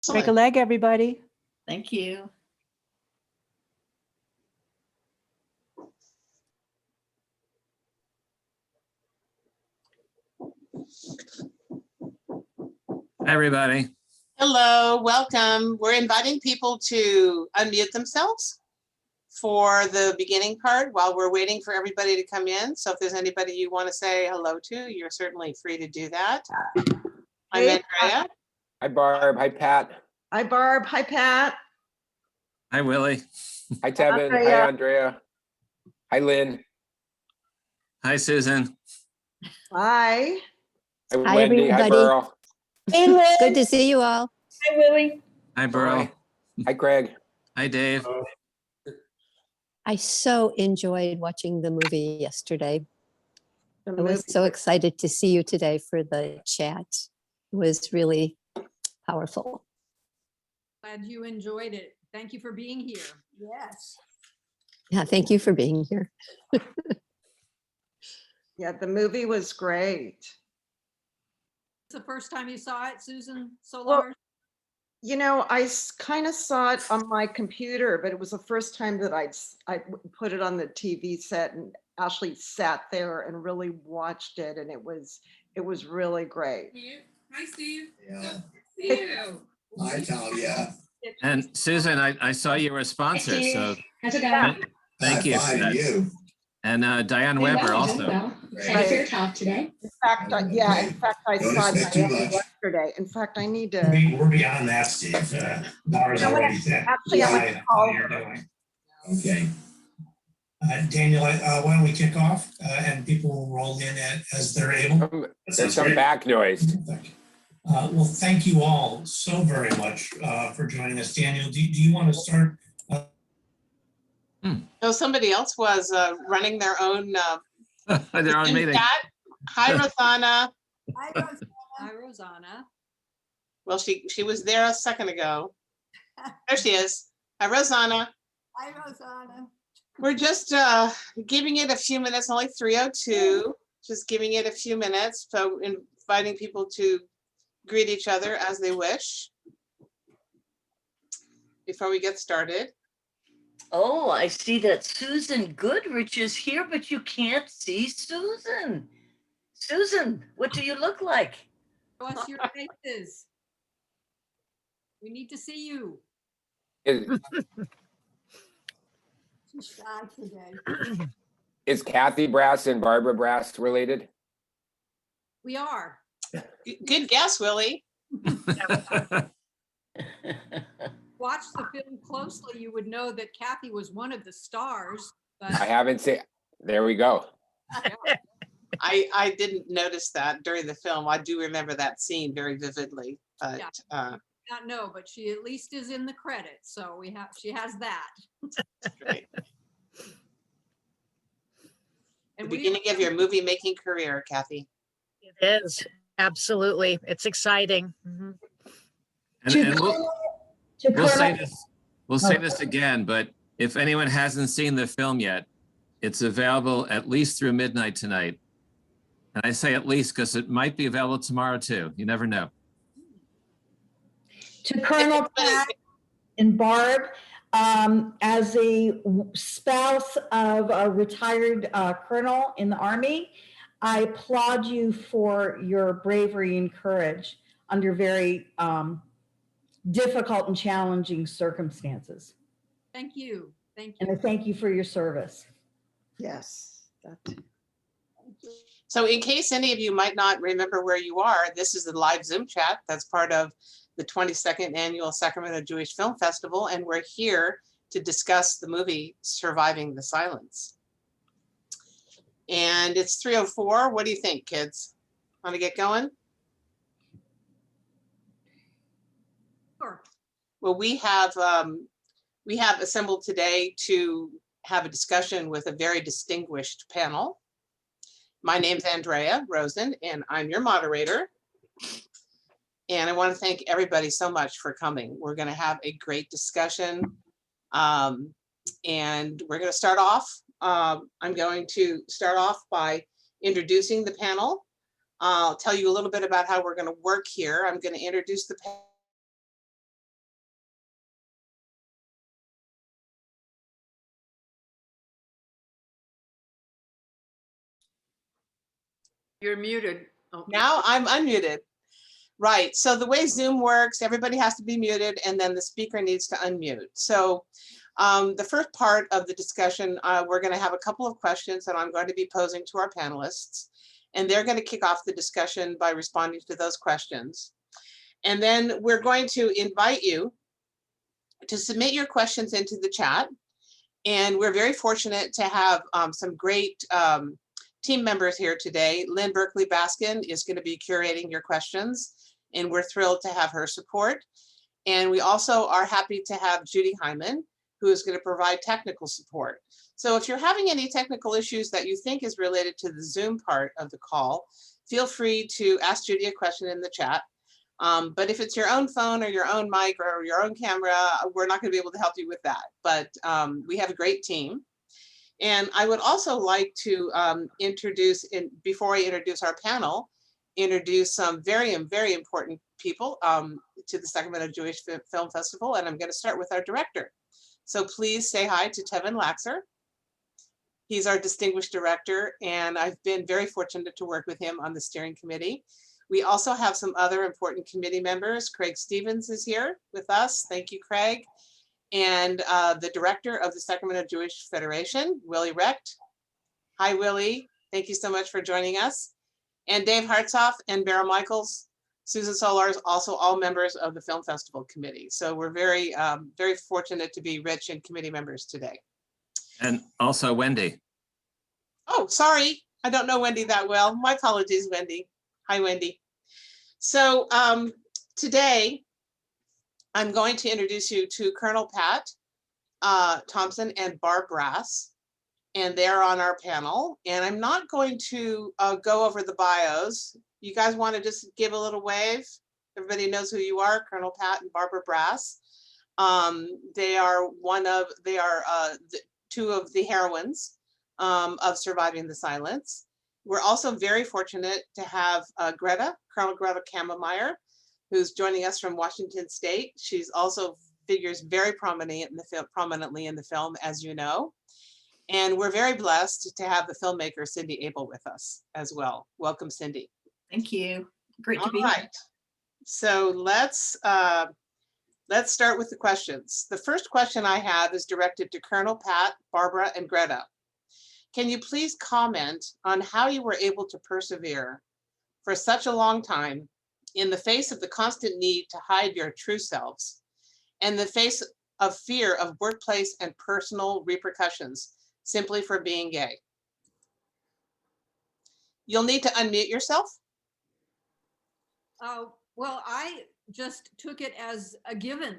Break a leg, everybody. Thank you. Hi, everybody. Hello, welcome. We're inviting people to unmute themselves for the beginning part while we're waiting for everybody to come in. So if there's anybody you want to say hello to, you're certainly free to do that. I'm Hey, Andrea. Hi, Barb. Hi, Pat. Hi, Barb. Hi, Pat. Hi, Willie. Hi, Tevin. Andrea. Hi, Andrea. Hi, Lynn. Hi, Susan. Hi. Hi, Hi, Wendy. Hi, everybody. Burl. Good to see you all. Hi, Willie. Hi, Burl. Hi, Craig. Hi, Dave. I so enjoyed watching the movie yesterday. The I was movie- so excited to see you today for the chat. It was really powerful. Glad you enjoyed it. Thank you for being here. Yes. Yeah, thank you for being here. Yeah, the movie was great. It's the first time you saw it, Susan Solar? Well, you know, I kind of saw it on my computer, but it was the first time that I put it on the TV set and actually sat there and really watched it, and it was really great. Hi, Steve. Yeah. See you. Hi, Talia. And Susan, I saw you were a sponsor, so How's it going? thank you. Fine, and you? And Diane Weber also. Excited for your talk today. In fact, yeah, in fact, I Don't saw expect it too much. yesterday. In fact, I need to. We're beyond that, Steve. Laura's You know what? already said. Actually, I'm gonna call You're her. doing. Okay. Daniel, why don't we kick off and people will roll in as they're able. There's some back noise. Well, thank you all so very much for joining us. Daniel, do you want to start? No, somebody else was running their own They're on Zoom meeting. chat. Hi, Rosanna. Hi, Rosanna. Well, she was there a second ago. There she is. Hi, Rosanna. Hi, Rosanna. We're just giving it a few minutes, only 3:02, just giving it a few minutes. So inviting people to greet each other as they wish before we get started. Oh, I see that Susan Goodrich is here, but you can't see Susan. Susan, what do you look like? Show us your faces. We need to see you. Is, She's shy today. is Kathy Brass and Barbara Brass related? We are. Good guess, Willie. Watch the film closely, you would know that Kathy was one of the stars, I but haven't seen. There we go. I didn't notice that during the film. I do remember that scene very vividly, but not know, but she at least is in the credits, so she has that. great. The And beginning of your movie making career, Kathy. It is, absolutely. It's exciting. Mhm. And we'll say this again, but if anyone hasn't seen the film yet, it's available at least through midnight tonight. And I say at least because it might be available tomorrow too. You never know. To Colonel Pat and Barb, as a spouse of a retired colonel in the Army, I applaud you for your bravery and courage under very difficult and challenging circumstances. Thank you. Thank And you. I thank you for your service. Yes. So in case any of you might not remember where you are, this is the live Zoom chat that's part of the 22nd annual Sacramento Jewish Film Festival, and we're here to discuss the movie Surviving the Silence. And it's 3:04. What do you think, kids? Want to get going? Sure. Well, we have assembled today to have a discussion with a very distinguished panel. My name's Andrea Rosen, and I'm your moderator. And I want to thank everybody so much for coming. We're going to have a great discussion. And we're going to start off. I'm going to start off by introducing the panel. I'll tell you a little bit about how we're going to work here. I'm going to introduce the panel. You're muted. Oh. Now I'm unmuted. Right, so the way Zoom works, everybody has to be muted and then the speaker needs to unmute. So the first part of the discussion, we're going to have a couple of questions that I'm going to be posing to our panelists. And they're going to kick off the discussion by responding to those questions. And then we're going to invite you to submit your questions into the chat. And we're very fortunate to have some great team members here today. Lynn Berkeley Baskin is going to be curating your questions, and we're thrilled to have her support. And we also are happy to have Judy Hyman, who is going to provide technical support. So if you're having any technical issues that you think is related to the Zoom part of the call, feel free to ask Judy a question in the chat. But if it's your own phone or your own mic or your own camera, we're not going to be able to help you with that. But we have a great team. And I would also like to before I introduce our panel, introduce some very important people to the Sacramento Jewish Film Festival. And I'm going to start with our director. So please say hi to Tevin Laxer. He's our distinguished director, and I've been very fortunate to work with him on the steering committee. We also have some other important committee members. Craig Stevens is here with us. Thank you, Craig. And the director of the Sacramento Jewish Federation, Willie Recht. Hi, Willie. Thank you so much for joining us. And Dave Hartsoff and Beryl Michaels, Susan Solars, also all members of the Film Festival Committee. So we're very fortunate to be rich in committee members today. And also Wendy. Oh, sorry. I don't know Wendy that well. My apologies, Wendy. Hi, Wendy. So today, I'm going to introduce you to Colonel Pat Thompson and Barb Brass, and they're on our panel. And I'm not going to go over the bios. You guys want to just give a little wave? Everybody knows who you are, Colonel Pat and Barbara Brass. They are two of the heroines of Surviving the Silence. We're also very fortunate to have Colonel Margarethe Cammermeyer, who's joining us from Washington State. She's also figures very prominently in the film, as you know. And we're very blessed to have the filmmaker Cindy Abel with us as well. Welcome, Cindy. Thank you. Great to be All here. right. So let's start with the questions. The first question I have is directed to Colonel Pat, Barbara, and Greta. Can you please comment on how you were able to persevere for such a long time in the face of the constant need to hide your true selves and the face of fear of workplace and personal repercussions simply for being gay? You'll need to unmute yourself. Well, I just took it as a given.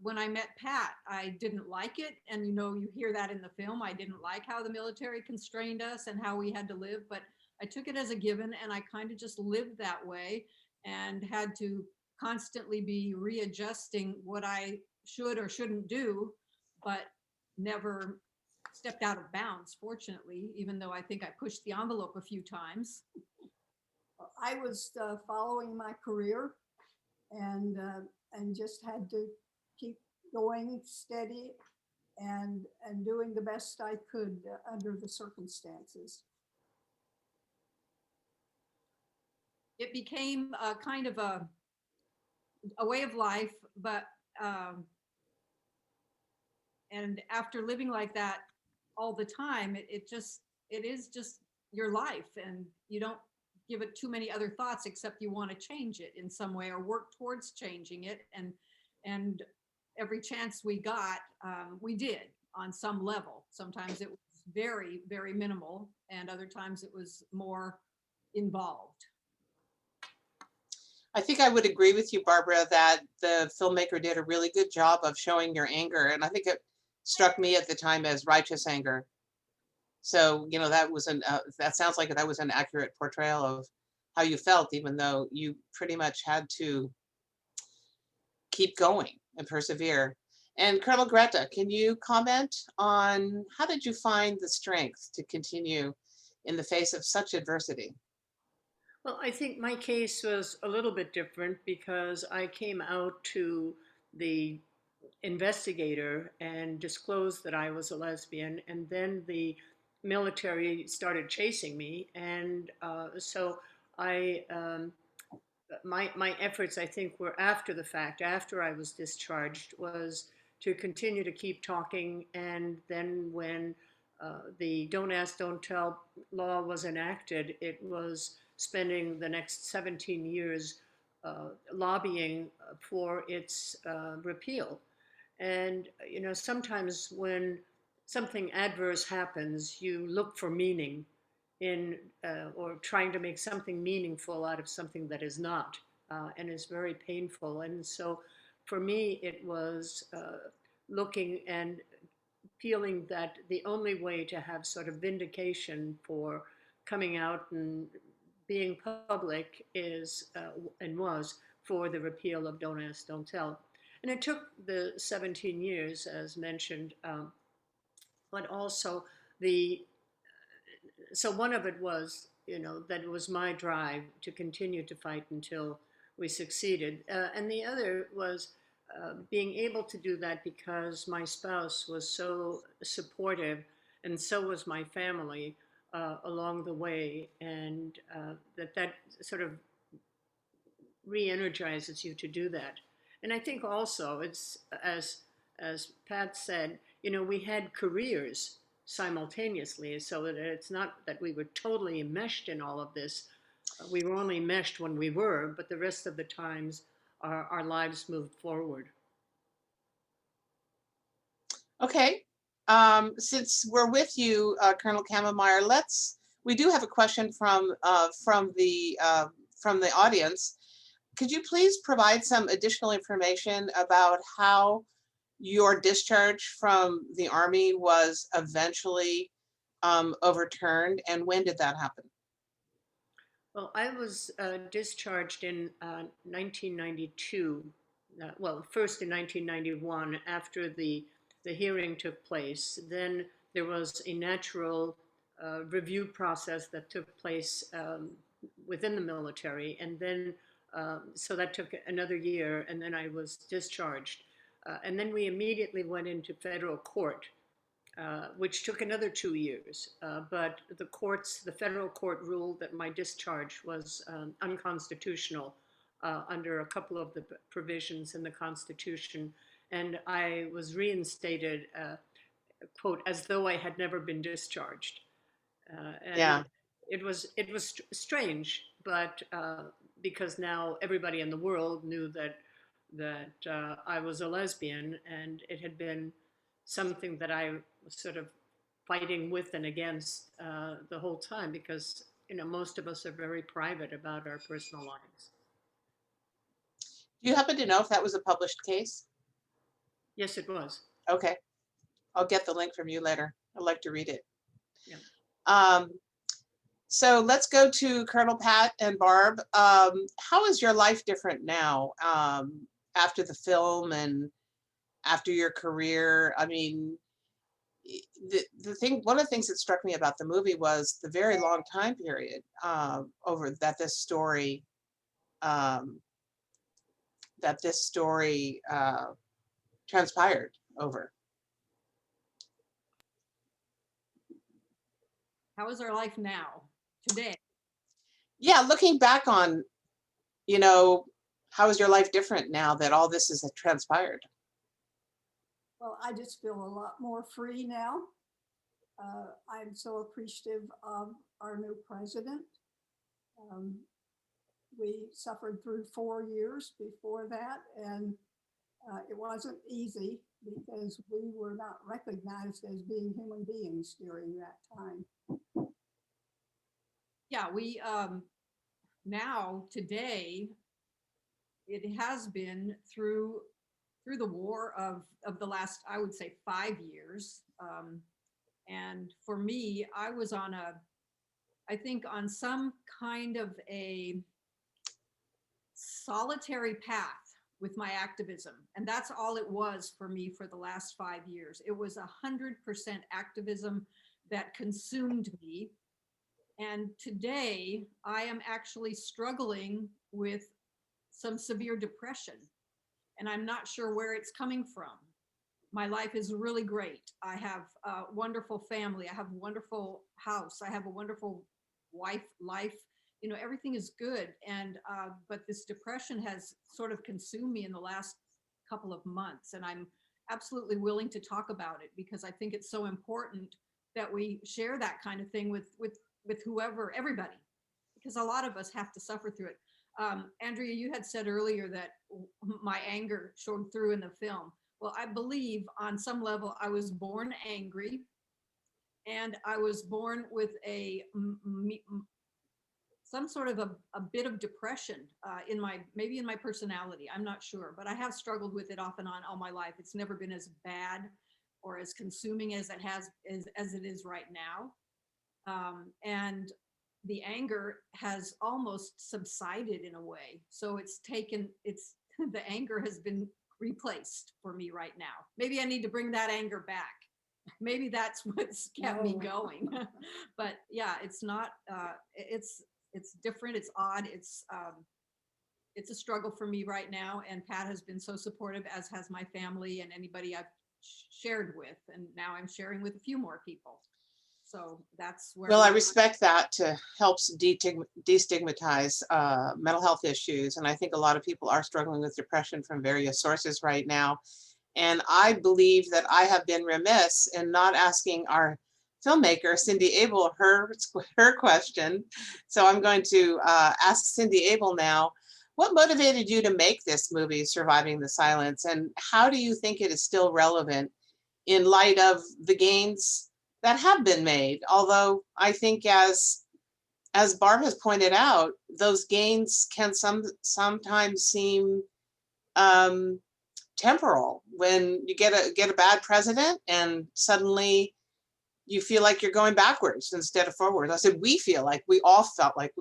When I met Pat, I didn't like it. And you hear that in the film. I didn't like how the military constrained us and how we had to live, but I took it as a given and I kind of just lived that way and had to constantly be readjusting what I should or shouldn't do, but never stepped out of bounds, fortunately, even though I think I pushed the envelope a few times. I was following my career and just had to keep going steady and doing the best I could under the circumstances. It became a kind of a way of life, but and after living like that all the time, it is just your life, and you don't give it too many other thoughts except you want to change it in some way or work towards changing it. And every chance we got, we did on some level. Sometimes it was very, very minimal, and other times it was more involved. I think I would agree with you, Barbara, that the filmmaker did a really good job of showing your anger. And I think it struck me at the time as righteous anger. So, that sounds like that was an accurate portrayal of how you felt, even though you pretty much had to keep going and persevere. And Colonel Greta, can you comment on how did you find the strength to continue in the face of such adversity? Well, I think my case was a little bit different because I came out to the investigator and disclosed that I was a lesbian, and then the military started chasing me, and so I my efforts, I think, were after the fact, after I was discharged, was to continue to keep talking. And then when the Don't Ask, Don't Tell law was enacted, it was spending the next 17 years lobbying for its repeal. And, you know, sometimes when something adverse happens, you look for meaning in, or trying to make something meaningful out of something that is not, and is very painful. And so for me, it was looking and feeling that the only way to have sort of vindication for coming out and being public is, and was, for the repeal of Don't Ask, Don't Tell. And it took the 17 years, as mentioned, but also the, so one of it was, you know, that it was my drive to continue to fight until we succeeded. And the other was being able to do that because my spouse was so supportive, and so was my family along the way, and that sort of re-energizes you to do that. And I think also it's, as Pat said, you know, we had careers simultaneously, so that it's not that we were totally enmeshed in all of this. We were only meshed when we were, but the rest of the times our lives moved forward. Okay. Since we're with you, Colonel Cammermeyer, we do have a question from the audience. Could you please provide some additional information about how your discharge from the Army was eventually overturned, and when did that happen? Well, I was discharged in 1992. Well, first in 1991, after the hearing took place. Then there was a natural review process that took place within the military, and then so that took another year, and then I was discharged. And then we immediately went into federal court, which took another 2 years. But the federal court ruled that my discharge was unconstitutional under a couple of the provisions in the Constitution. And I was reinstated, quote, as though I had never been discharged. And yeah. It was strange, but because now everybody in the world knew that I was a lesbian, and it had been something that I was sort of fighting with and against the whole time, because, you know, most of us are very private about our personal lives. Do you happen to know if that was a published case? Yes, it was. Okay. I'll get the link from you later. I'd like to read it. Yeah. So let's go to Colonel Pat and Barb. How is your life different now after the film and after your career? I mean, one of the things that struck me about the movie was the very long time period over that this story transpired over. How is our life now, today? Yeah, looking back on, you know, how is your life different now that all this has transpired? Well, I just feel a lot more free now. I'm so appreciative of our new president. We suffered through 4 years before that, and it wasn't easy because we were not recognized as being human beings during that time. Yeah, we now today it has been through the war of the last, I would say, 5 years. And for me, I was on I think on some kind of a solitary path with my activism. And that's all it was for me for the last 5 years. It was 100% activism that consumed me. And today I am actually struggling with some severe depression, and I'm not sure where it's coming from. my life is really great. I have a wonderful family. I have a wonderful house. I have a wonderful life. You know, everything is good. And, but this depression has sort of consumed me in the last couple of months. And I'm absolutely willing to talk about it because I think it's so important that we share that kind of thing with whoever, everybody, because a lot of us have to suffer through it. Andrea, you had said earlier that my anger showed through in the film. Well, I believe on some level I was born angry, and I was born with some sort of a bit of depression maybe in my personality. I'm not sure, but I have struggled with it off and on all my life. It's never been as bad or as consuming as it is right now. And the anger has almost subsided in a way. So the anger has been replaced for me right now. Maybe I need to bring that anger back. Maybe that's what's kept me going. But yeah, it's not, it's different. It's odd. It's a struggle for me right now. And Pat has been so supportive, as has my family and anybody I've shared with. And now I'm sharing with a few more people. So that's where. Well, I respect that to help destigmatize mental health issues. And I think a lot of people are struggling with depression from various sources right now. And I believe that I have been remiss in not asking our filmmaker, Cindy Abel, her question. So I'm going to ask Cindy Abel now, what motivated you to make this movie, Surviving the Silence? And how do you think it is still relevant in light of the gains that have been made? Although I think as Barb has pointed out, those gains can sometimes seem temporal when you get a bad president and suddenly you feel like you're going backwards instead of forward. I said we all felt like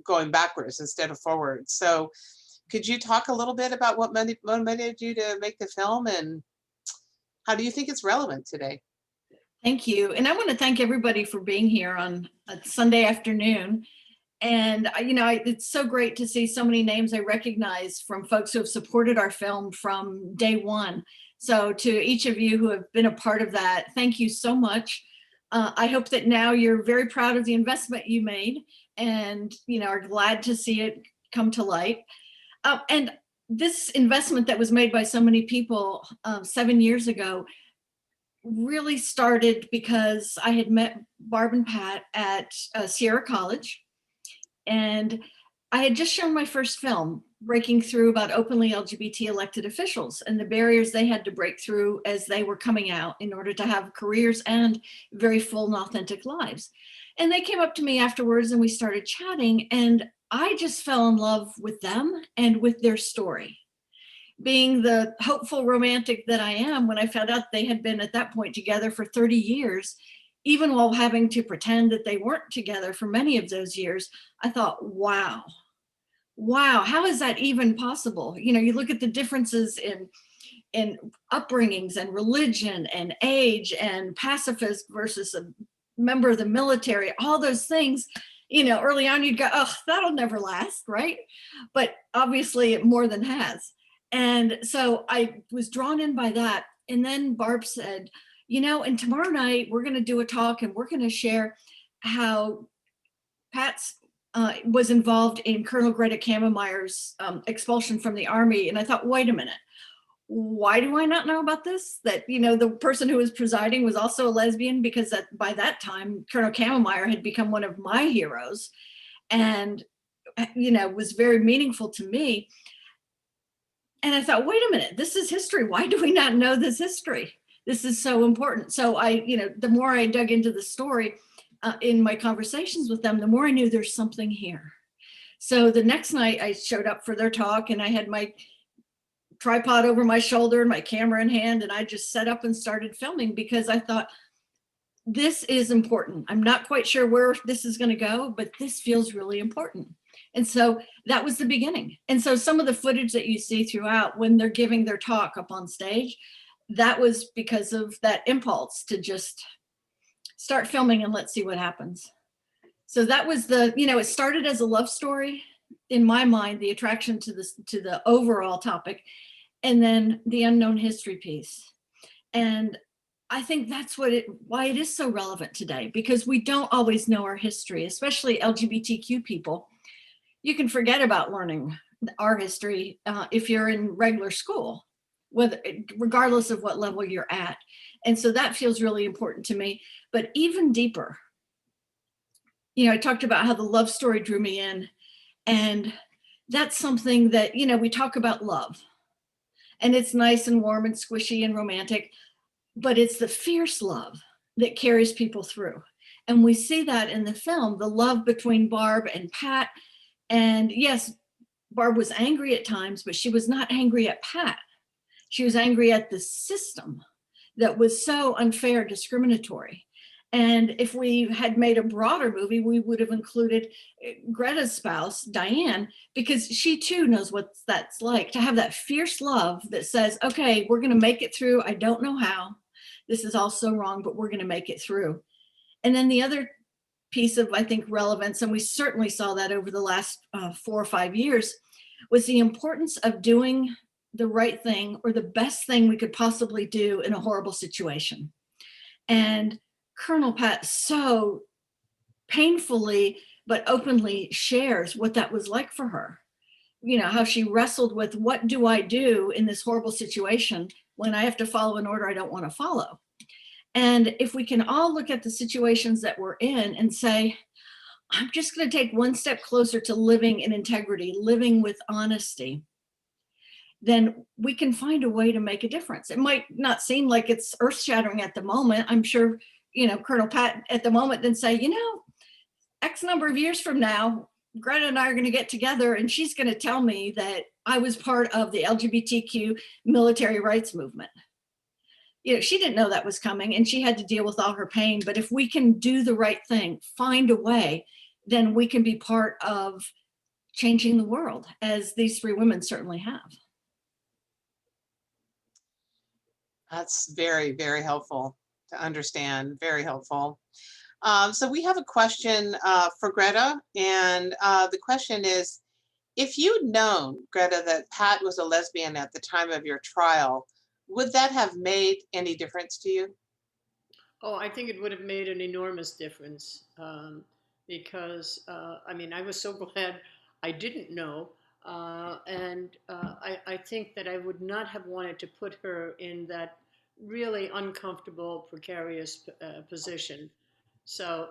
going backwards instead of forward. So could you talk a little bit about what motivated you to make the film, and how do you think it's relevant today? Thank you. And I want to thank everybody for being here on a Sunday afternoon. And, it's so great to see so many names I recognize from folks who have supported our film from day one. So to each of you who have been a part of that, thank you so much. I hope that now you're very proud of the investment you made and, are glad to see it come to light. And this investment that was made by so many people 7 years ago really started because I had met Barb and Pat at Sierra College, and I had just shown my first film, breaking through about openly LGBT elected officials and the barriers they had to break through as they were coming out in order to have careers and very full and authentic lives. And they came up to me afterwards and we started chatting, and I just fell in love with them and with their story. Being the hopeful romantic that I am, when I found out they had been at that point together for 30 years, even while having to pretend that they weren't together for many of those years, I thought, wow, how is that even possible? You look at the differences in upbringings and religion and age and pacifist versus a member of the military, all those things. Early on you'd go, oh, that'll never last, right? But obviously it more than has. And so I was drawn in by that. And then Barb said, and tomorrow night we're going to do a talk and we're going to share how Pat's was involved in Colonel Margarethe Cammermeyer's expulsion from the Army. And I thought, wait a minute, why do I not know about this? That, the person who was presiding was also a lesbian, because by that time, Colonel Cammermeyer had become one of my heroes and, was very meaningful to me. And I thought, wait a minute, this is history. Why do we not know this history? This is so important. So the more I dug into the story in my conversations with them, the more I knew there's something here. So the next night I showed up for their talk and I had my tripod over my shoulder and my camera in hand, and I just set up and started filming because I thought, this is important. I'm not quite sure where this is going to go, but this feels really important. And so that was the beginning. And so some of the footage that you see throughout when they're giving their talk up on stage, that was because of that impulse to just start filming and let's see what happens. So that was it started as a love story in my mind, the attraction to the overall topic, and then the unknown history piece. And I think that's why it is so relevant today, because we don't always know our history, especially LGBTQ people. You can forget about learning our history if you're in regular school, regardless of what level you're at. And so that feels really important to me. But even deeper, I talked about how the love story drew me in. And that's something that, we talk about love. And it's nice and warm and squishy and romantic, but it's the fierce love that carries people through. And we see that in the film, the love between Barb and Pat. And yes, Barb was angry at times, but she was not angry at Pat. She was angry at the system that was so unfair, discriminatory. And if we had made a broader movie, we would have included Greta's spouse, Diane, because she too knows what that's like, to have that fierce love that says, okay, we're going to make it through. I don't know how. This is all so wrong, but we're going to make it through. And then the other piece of, I think, relevance, and we certainly saw that over the last 4 or 5 years, was the importance of doing the right thing or the best thing we could possibly do in a horrible situation. And Colonel Pat so painfully but openly shares what that was like for her. How she wrestled with, what do I do in this horrible situation when I have to follow an order I don't want to follow? And if we can all look at the situations that we're in and say, I'm just going to take one step closer to living in integrity, living with honesty, then we can find a way to make a difference. It might not seem like it's earth-shattering at the moment. I'm sure, Colonel Pat at the moment then say, X number of years from now, Greta and I are going to get together and she's going to tell me that I was part of the LGBTQ military rights movement. She didn't know that was coming and she had to deal with all her pain. But if we can do the right thing, find a way, then we can be part of changing the world, as these 3 women certainly have. That's very, very helpful to understand. Very helpful. So we have a question for Greta, and the question is, if you'd known, Greta, that Pat was a lesbian at the time of your trial, would that have made any difference to you? Oh, I think it would have made an enormous difference because, I was so glad I didn't know. I think that I would not have wanted to put her in that really uncomfortable, precarious position. So,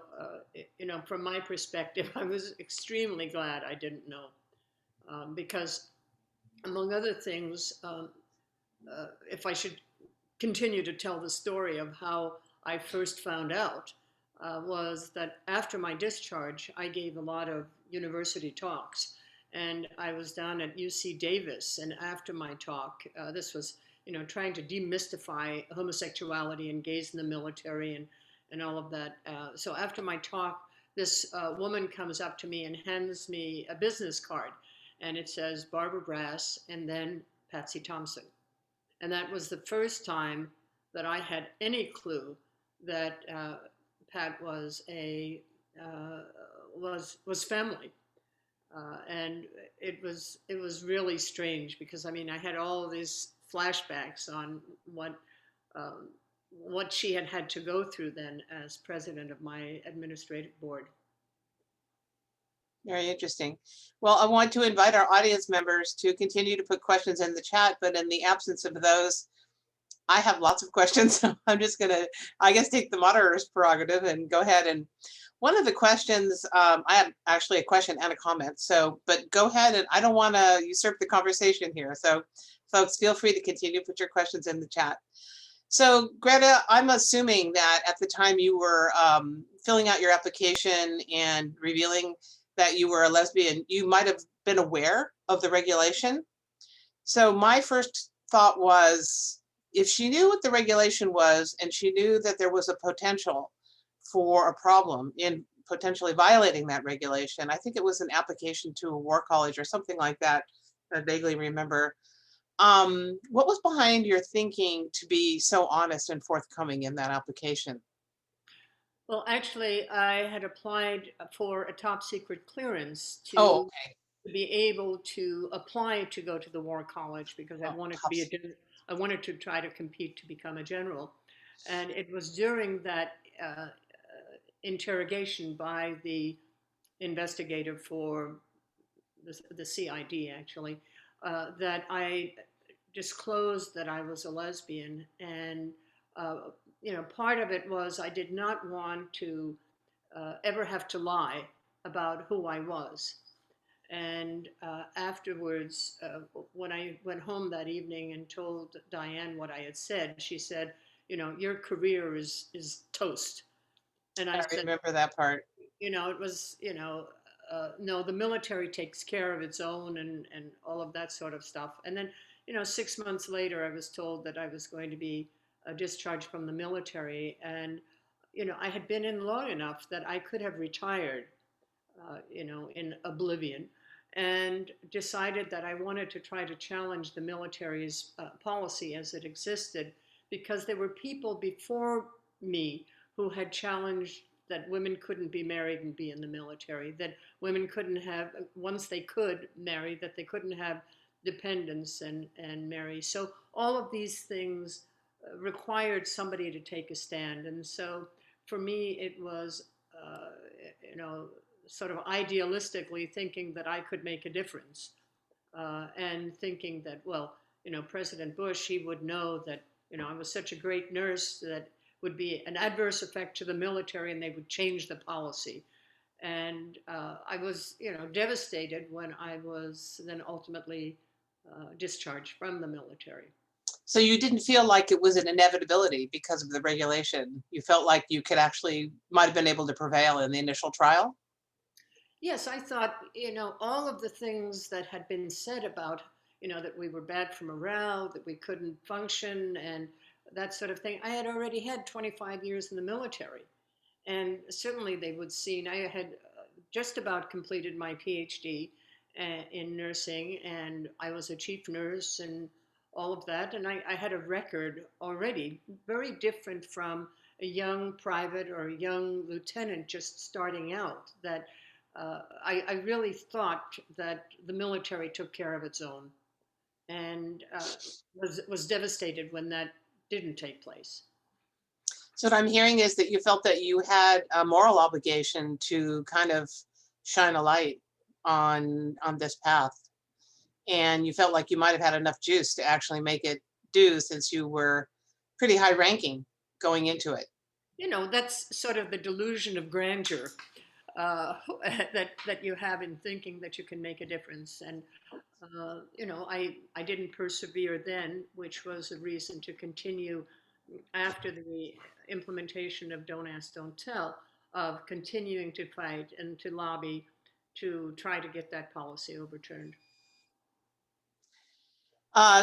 from my perspective, I was extremely glad I didn't know because, among other things, if I should continue to tell the story of how I first found out, was that after my discharge, I gave a lot of university talks. And I was down at UC Davis, and after my talk, this was, trying to demystify homosexuality and gays in the military and all of that. So after my talk, this woman comes up to me and hands me a business card, and it says Barbara Brass and then Patsy Thompson. And that was the first time that I had any clue that Pat was was family. And it was really strange because I had all of these flashbacks on what she had to go through then as president of my administrative board. Very interesting. Well, I want to invite our audience members to continue to put questions in the chat, but in the absence of those, I have lots of questions. So I'm just going to, I guess, take the moderator's prerogative and go ahead. And one of the questions, I have actually a question and a comment. So, but go ahead, and I don't want to usurp the conversation here. So folks, feel free to continue to put your questions in the chat. So Greta, I'm assuming that at the time you were filling out your application and revealing that you were a lesbian, you might have been aware of the regulation. So my first thought was, if she knew what the regulation was and she knew that there was a potential for a problem in potentially violating that regulation, I think it was an application to a war college or something like that, I vaguely remember. What was behind your thinking to be so honest and forthcoming in that application? Well, actually, I had applied for a top secret clearance to, to be able to apply to go to the War College because I wanted to be I wanted to try to compete to become a general. And it was during that interrogation by the investigator for the CID, actually, that I disclosed that I was a lesbian. And, part of it was I did not want to ever have to lie about who I was. And afterwards, when I went home that evening and told Diane what I had said, she said, your career is toast. And I said, remember that part. it was, no, the military takes care of its own and all of that sort of stuff. And then, 6 months later, I was told that I was going to be discharged from the military. And, I had been in long enough that I could have retired, in oblivion, and decided that I wanted to try to challenge the military's policy as it existed, because there were people before me who had challenged that women couldn't be married and be in the military, that women couldn't have, once they could marry, that they couldn't have dependents and marry. So all of these things required somebody to take a stand. And so for me, it was, sort of idealistically thinking that I could make a difference, and thinking that, well, President Bush, he would know that, I was such a great nurse that would be an adverse effect to the military and they would change the policy. And I was, devastated when I was then ultimately discharged from the military. So you didn't feel like it was an inevitability because of the regulation. You felt like you could actually might have been able to prevail in the initial trial? Yes, I thought, all of the things that had been said about, that we were bad for morale, that we couldn't function and that sort of thing. I had already had 25 years in the military. And certainly they would see, I had just about completed my PhD in nursing, and I was a chief nurse and all of that. And I had a record already very different from a young private or a young lieutenant just starting out, that I really thought that the military took care of its own, and was devastated when that didn't take place. So what I'm hearing is that you felt that you had a moral obligation to kind of shine a light on this path. And you felt like you might have had enough juice to actually make it do, since you were pretty high ranking going into it. That's sort of the delusion of grandeur that you have in thinking that you can make a difference. And, I didn't persevere then, which was a reason to continue after the implementation of Don't Ask, Don't Tell, of continuing to fight and to lobby to try to get that policy overturned.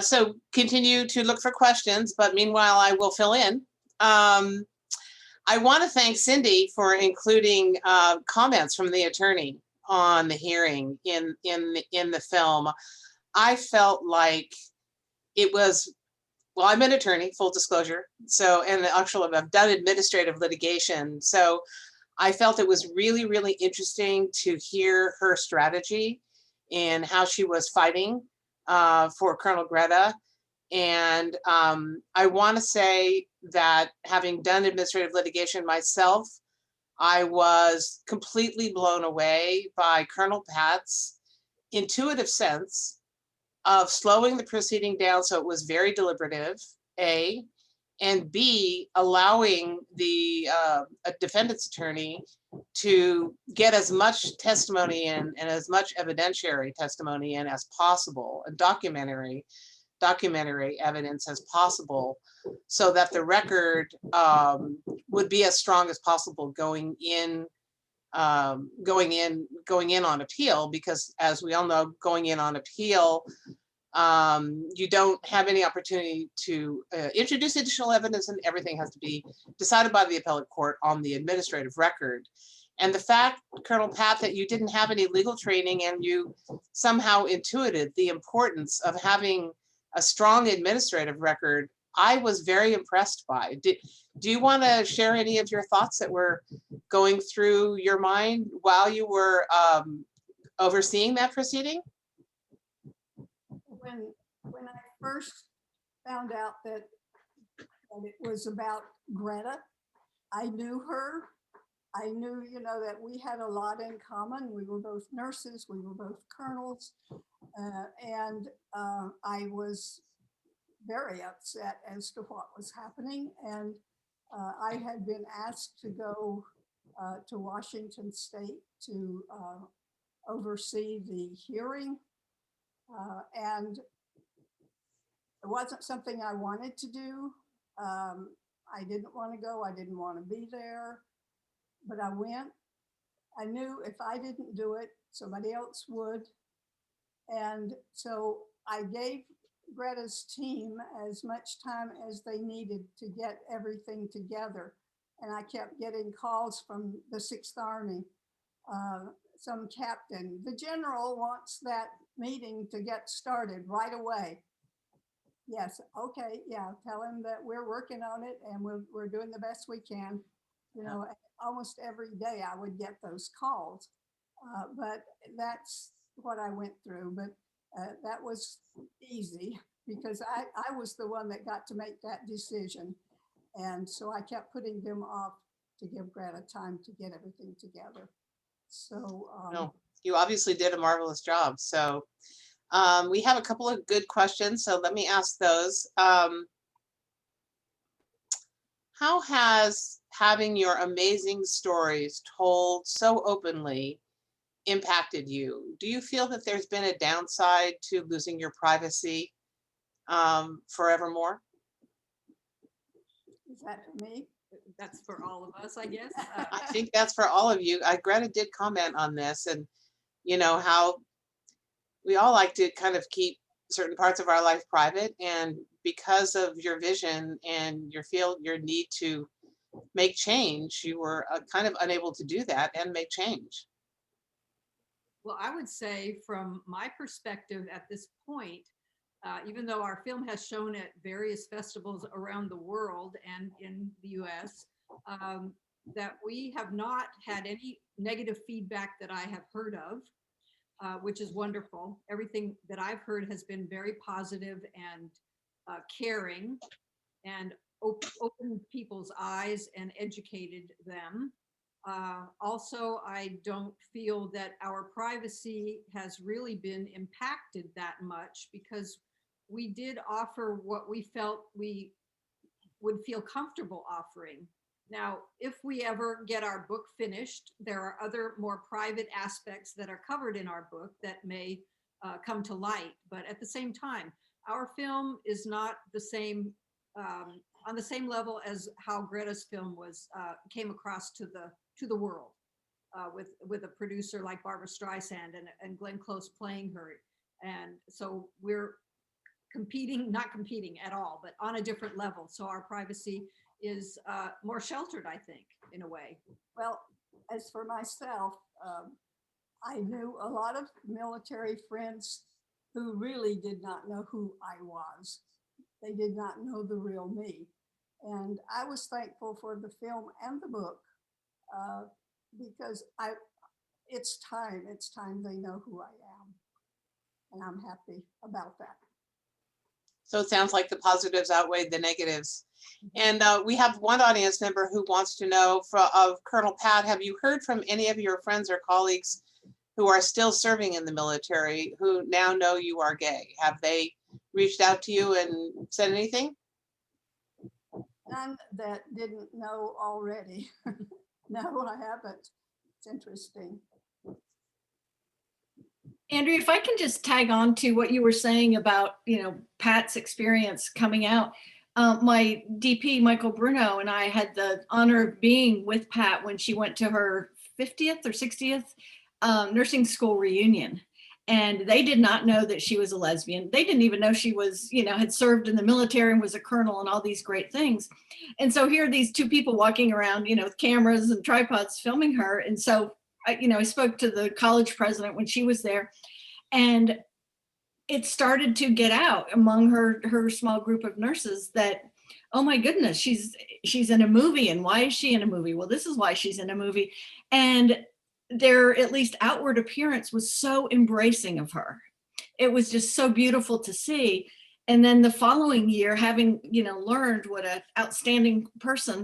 So continue to look for questions, but meanwhile, I will fill in. I want to thank Cindy for including comments from the attorney on the hearing in the film. I felt like it was, well, I'm an attorney, full disclosure. So, and actually I've done administrative litigation. So I felt it was really, really interesting to hear her strategy and how she was fighting for Colonel Greta. And I want to say that having done administrative litigation myself, I was completely blown away by Colonel Pat's intuitive sense of slowing the proceeding down so it was very deliberative, A, and B, allowing the a defendant's attorney to get as much testimony in and as much evidentiary testimony in as possible, and documentary evidence as possible, so that the record would be as strong as possible going in on appeal, because as we all know, going in on appeal, you don't have any opportunity to introduce additional evidence, and everything has to be decided by the appellate court on the administrative record. And the fact, Colonel Pat, that you didn't have any legal training and you somehow intuited the importance of having a strong administrative record, I was very impressed by. Do you want to share any of your thoughts that were going through your mind while you were overseeing that proceeding? When I first found out that it was about Greta. I knew her. I knew, that we had a lot in common. We were both nurses. We were both colonels. And I was very upset as to what was happening. And I had been asked to go to Washington State to oversee the hearing. And it wasn't something I wanted to do. I didn't want to go. I didn't want to be there, but I went. I knew if I didn't do it, somebody else would. And so I gave Greta's team as much time as they needed to get everything together. And I kept getting calls from the 6th Army, some captain. The general wants that meeting to get started right away. Yes, okay, yeah, tell him that we're working on it and we're doing the best we can. Almost every day I would get those calls, but that's what I went through. But that was easy because I was the one that got to make that decision. And so I kept putting them off to give Greta time to get everything together. So No, you obviously did a marvelous job. So we have a couple of good questions, so let me ask those. How has having your amazing stories told so openly impacted you? Do you feel that there's been a downside to losing your privacy forevermore? is that for me? That's for all of us, I guess. I think that's for all of you. Greta did comment on this, and how we all like to kind of keep certain parts of our life private, and because of your vision and your need to make change, you were kind of unable to do that and make change. Well, I would say from my perspective at this point, even though our film has shown at various festivals around the world and in the US, that we have not had any negative feedback that I have heard of, which is wonderful. Everything that I've heard has been very positive and caring and opened people's eyes and educated them. Also, I don't feel that our privacy has really been impacted that much because we did offer what we felt we would feel comfortable offering. Now, if we ever get our book finished, there are other more private aspects that are covered in our book that may come to light. But at the same time, our film is not the same, on the same level as how Greta's film was came across to the world with a producer like Barbara Streisand and Glenn Close playing her. And so we're not competing at all, but on a different level. So our privacy is more sheltered, I think, in a way. Well, as for myself, I knew a lot of military friends who really did not know who I was. They did not know the real me. And I was thankful for the film and the book because it's time they know who I am. And I'm happy about that. So it sounds like the positives outweighed the negatives. And we have one audience member who wants to know of Colonel Pat, have you heard from any of your friends or colleagues who are still serving in the military who now know you are gay? Have they reached out to you and said anything? None that didn't know already. No, I haven't. It's interesting. Andrea, if I can just tag on to what you were saying about, Pat's experience coming out. My DP, Michael Bruno, and I had the honor of being with Pat when she went to her 50th or 60th nursing school reunion. And they did not know that she was a lesbian. They didn't even know she was, had served in the military and was a colonel and all these great things. And so here are these two people walking around, with cameras and tripods filming her. And so, I spoke to the college president when she was there, and it started to get out among her small group of nurses that, oh my goodness, she's in a movie. And why is she in a movie? Well, this is why she's in a movie. And their at least outward appearance was so embracing of her. It was just so beautiful to see. And then the following year, having, learned what an outstanding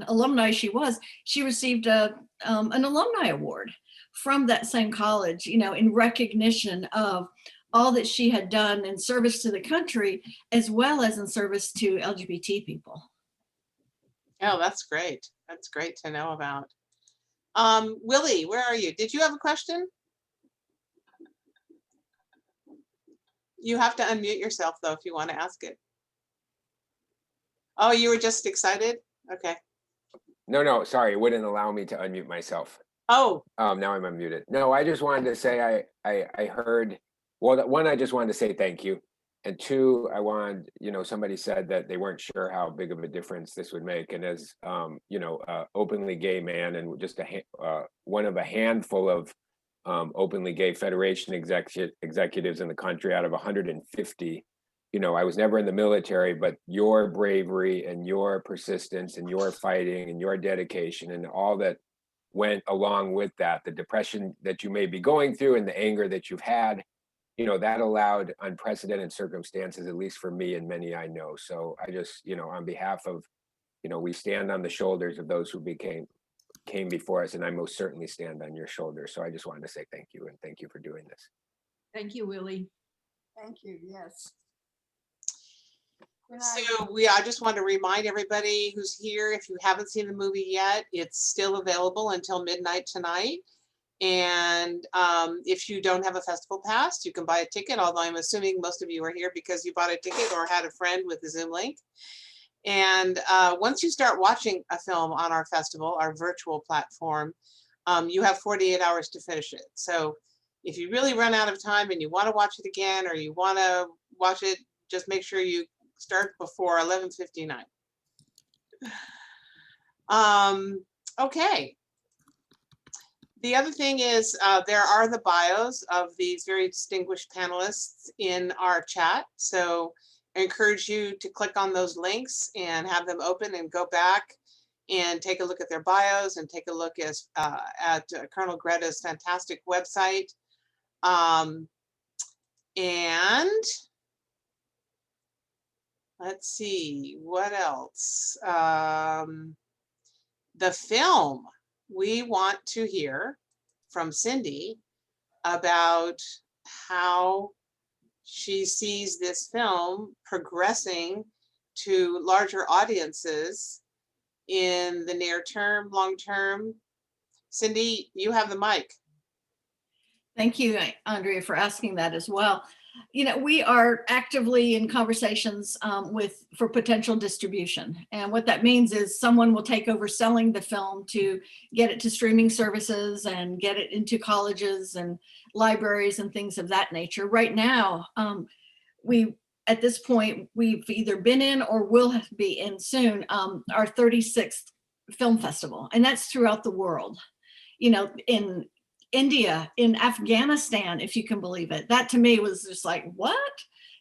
alumni she was, she received an alumni award from that same college, in recognition of all that she had done in service to the country, as well as in service to LGBT people. Oh, that's great. That's great to know about. Willie, where are you? Did you have a question? You have to unmute yourself though, if you want to ask it. Oh, you were just excited? Okay. No, sorry, it wouldn't allow me to unmute myself. Oh. Now I'm unmuted. No, I just wanted to say I heard, well, one, I just wanted to say thank you. And two, I wanted, somebody said that they weren't sure how big of a difference this would make. And as, openly gay man and just one of a handful of openly gay Federation executives in the country out of 150, I was never in the military, but your bravery and your persistence and your fighting and your dedication and all that went along with that, the depression that you may be going through and the anger that you've had, that allowed unprecedented circumstances, at least for me and many I know. So I just, on behalf of, we stand on the shoulders of those who came before us, and I most certainly stand on your shoulders. So I just wanted to say thank you, and thank you for doing this. Thank you, Willie. Thank you, yes. So I just want to remind everybody who's here, if you haven't seen the movie yet, it's still available until midnight tonight. And if you don't have a festival pass, you can buy a ticket, although I'm assuming most of you are here because you bought a ticket or had a friend with the Zoom link. And once you start watching a film on our festival, our virtual platform, you have 48 hours to finish it. So if you really run out of time and you want to watch it again, or you want to watch it, just make sure you start before 11:59. Okay. The other thing is there are the bios of these very distinguished panelists in our chat. So I encourage you to click on those links and have them open and go back and take a look at their bios and take a look at Colonel Greta's fantastic website. And let's see, what else? The film. We want to hear from Cindy about how she sees this film progressing to larger audiences in the near term, long term. Cindy, you have the mic. Thank you, Andrea, for asking that as well. We are actively in conversations for potential distribution. And what that means is someone will take over selling the film to get it to streaming services and get it into colleges and libraries and things of that nature. Right now, at this point, we've either been in or will be in soon our 36th film festival, and that's throughout the world. In India, in Afghanistan, if you can believe it. That to me was just like, what?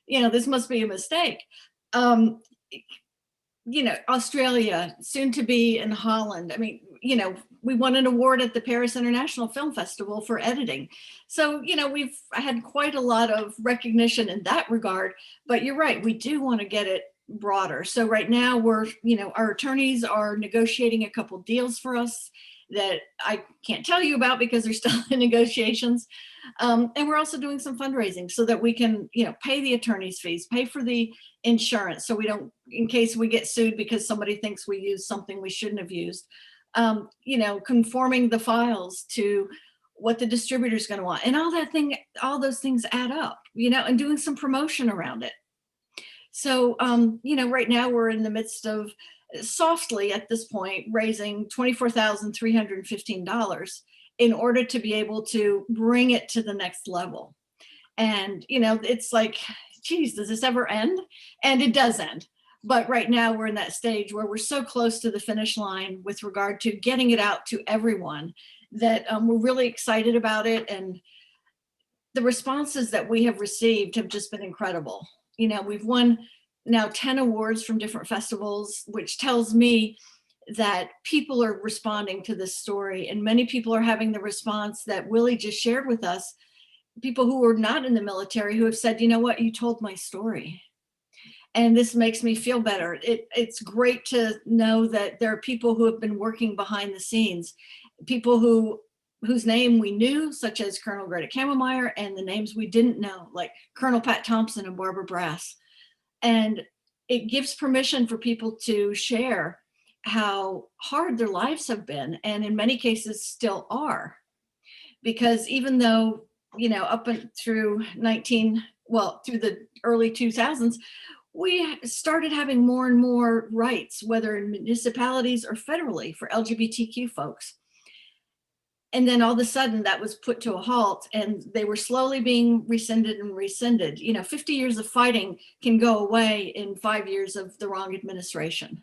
This must be a mistake. Australia, soon to be in Holland. I mean, we won an award at the Paris International Film Festival for editing. So, we've had quite a lot of recognition in that regard, but you're right, we do want to get it broader. So right now our attorneys are negotiating a couple deals for us that I can't tell you about because they're still in negotiations. And we're also doing some fundraising so that we can, pay the attorney's fees, pay for the insurance. So we don't, in case we get sued because somebody thinks we used something we shouldn't have used, conforming the files to what the distributor's going to want, and all those things add up, and doing some promotion around it. So, right now we're in the midst of softly at this point raising $24,315 in order to be able to bring it to the next level. And it's like, geez, does this ever end? And it does end. But right now we're in that stage where we're so close to the finish line with regard to getting it out to everyone that we're really excited about it. And the responses that we have received have just been incredible. We've won now 10 awards from different festivals, which tells me that people are responding to this story, and many people are having the response that Willie just shared with us. People who are not in the military who have said, you know what, you told my story. And this makes me feel better. It's great to know that there are people who have been working behind the scenes, people whose name we knew, such as Colonel Margarethe Cammermeyer, and the names we didn't know, like Colonel Pat Thompson and Barbara Brass. And it gives permission for people to share how hard their lives have been, and in many cases still are. Because even though, you know, up and through through the early 2000s, we started having more and more rights, whether in municipalities or federally, for LGBTQ folks. And then all of a sudden that was put to a halt, and they were slowly being rescinded and rescinded. You know, 50 years of fighting can go away in 5 years of the wrong administration.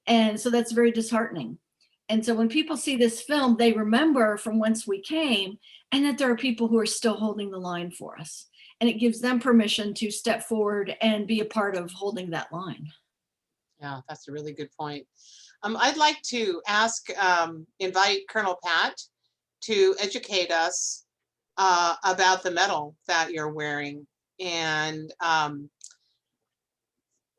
And so that's very disheartening. And so when people see this film, they remember from whence we came, and that there are people who are still holding the line for us. And it gives them permission to step forward and be a part of holding that line. Yeah, that's a really good point. I'd like to invite Colonel Pat to educate us about the medal that you're wearing. And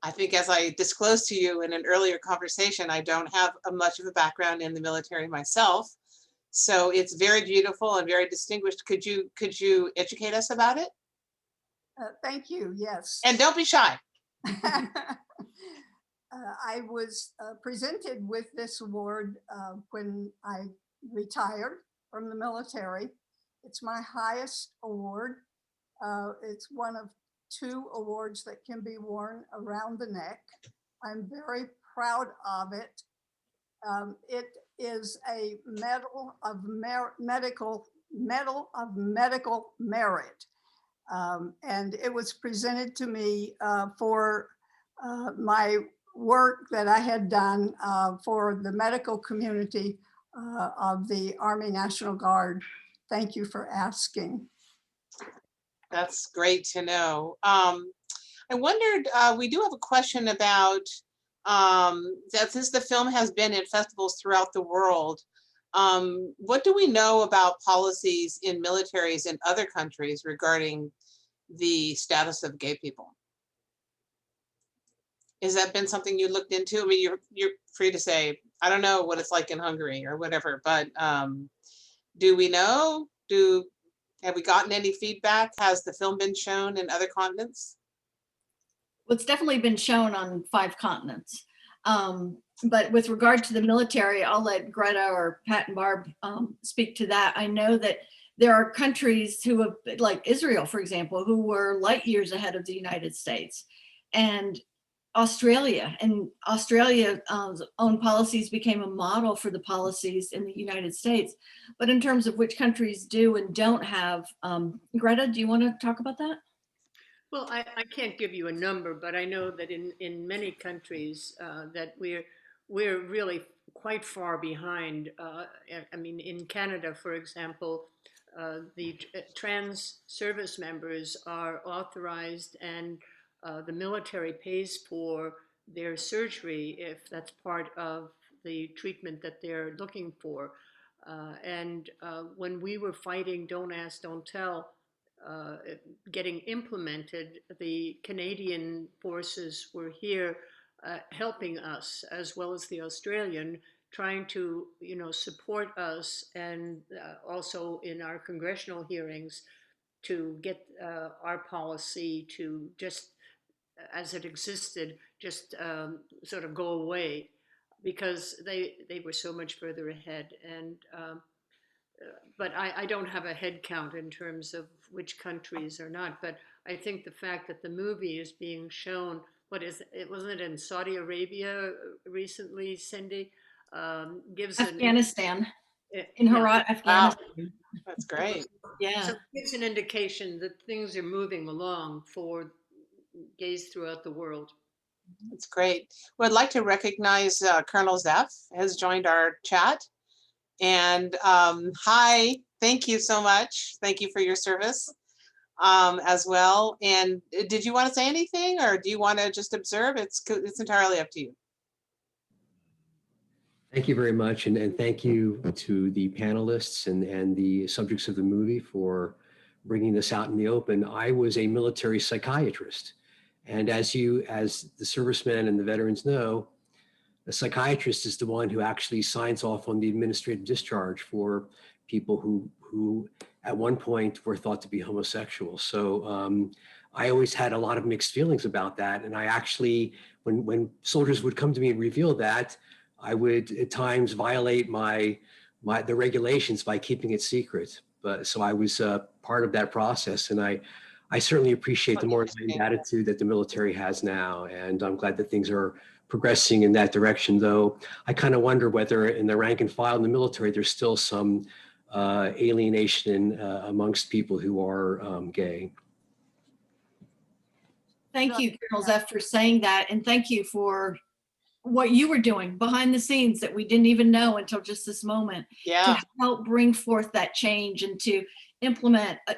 I think, as I disclosed to you in an earlier conversation, I don't have much of a background in the military myself. So it's very beautiful and very distinguished. Could you educate us about it? Thank you, yes. And don't be shy. I was presented with this award when I retired from the military. It's my highest award. It's one of 2 awards that can be worn around the neck. I'm very proud of it. It is a Medal of Medical Merit. And it was presented to me for my work that I had done for the medical community of the Army National Guard. Thank you for asking. That's great to know. I wondered, we do have a question about that since the film has been in festivals throughout the world, what do we know about policies in militaries in other countries regarding the status of gay people? Has that been something you looked into? I mean, you're free to say, I don't know what it's like in Hungary or whatever, but do we know? Have we gotten any feedback? Has the film been shown in other continents? Well, it's definitely been shown on 5 continents. But with regard to the military, I'll let Greta or Pat and Barb speak to that. I know that there are countries who have, like Israel, for example, who were light years ahead of the United States. And Australia's own policies became a model for the policies in the United States. But in terms of which countries do and don't have, Greta, do you want to talk about that? Well, I can't give you a number, but I know that in many countries that we're really quite far behind. I mean, in Canada, for example, the trans service members are authorized, and the military pays for their surgery if that's part of the treatment that they're looking for. And when we were fighting Don't Ask, Don't Tell, getting implemented, the Canadian forces were here helping us, as well as the Australian, trying to, support us, and also in our congressional hearings to get our policy to just, as it existed, just sort of go away, because they were so much further ahead. And but I don't have a head count in terms of which countries are not. But I think the fact that the movie is being shown, wasn't it in Saudi Arabia recently, Cindy? Gives Afghanistan. In Herat, Afghanistan. Wow. That's great. Yeah. So it gives an indication that things are moving along for gays throughout the world. That's great. Well, I'd like to recognize Colonel Zeff has joined our chat. And hi, thank you so much. Thank you for your service as well. And did you want to say anything, or do you want to just observe? It's entirely up to you. Thank you very much. And thank you to the panelists and the subjects of the movie for bringing this out in the open. I was a military psychiatrist, And as the servicemen and the veterans know, a psychiatrist is the one who actually signs off on the administrative discharge for people who at one point were thought to be homosexual. So I always had a lot of mixed feelings about that. And I actually, when soldiers would come to me and reveal that, I would at times violate the regulations by keeping it secret. But so I was part of that process, and I certainly appreciate the more enlightened attitude that the military has now, and I'm glad that things are progressing in that direction. Though I kind of wonder whether in the rank and file in the military there's still some alienation amongst people who are gay. Thank you, Colonel Zeff, for saying that, and thank you for what you were doing behind the scenes that we didn't even know until just this moment. Yeah. To help bring forth that change and to implement a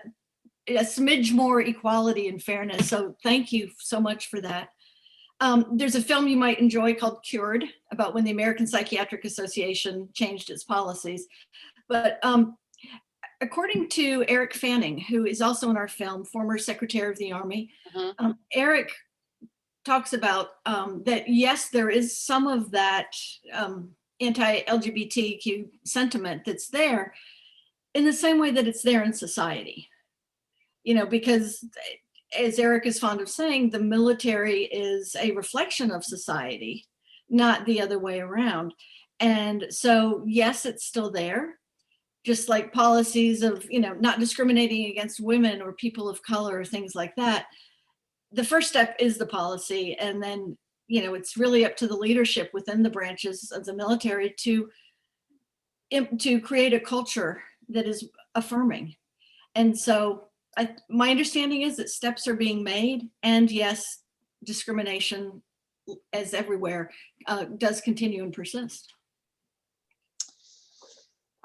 smidge more equality and fairness. So thank you so much for that. There's a film you might enjoy called Cured, about when the American Psychiatric Association changed its policies. But according to Eric Fanning, who is also in our film, former Secretary of the Army, Eric talks about that, yes, there is some of that anti-LGBTQ sentiment that's there in the same way that it's there in society. You know, because as Eric is fond of saying, the military is a reflection of society, not the other way around. And so, yes, it's still there. Just like policies of, you know, not discriminating against women or people of color or things like that. The first step is the policy. And then, you know, it's really up to the leadership within the branches of the military to create a culture that is affirming. And so my understanding is that steps are being made, and yes, discrimination, as everywhere, does continue and persist.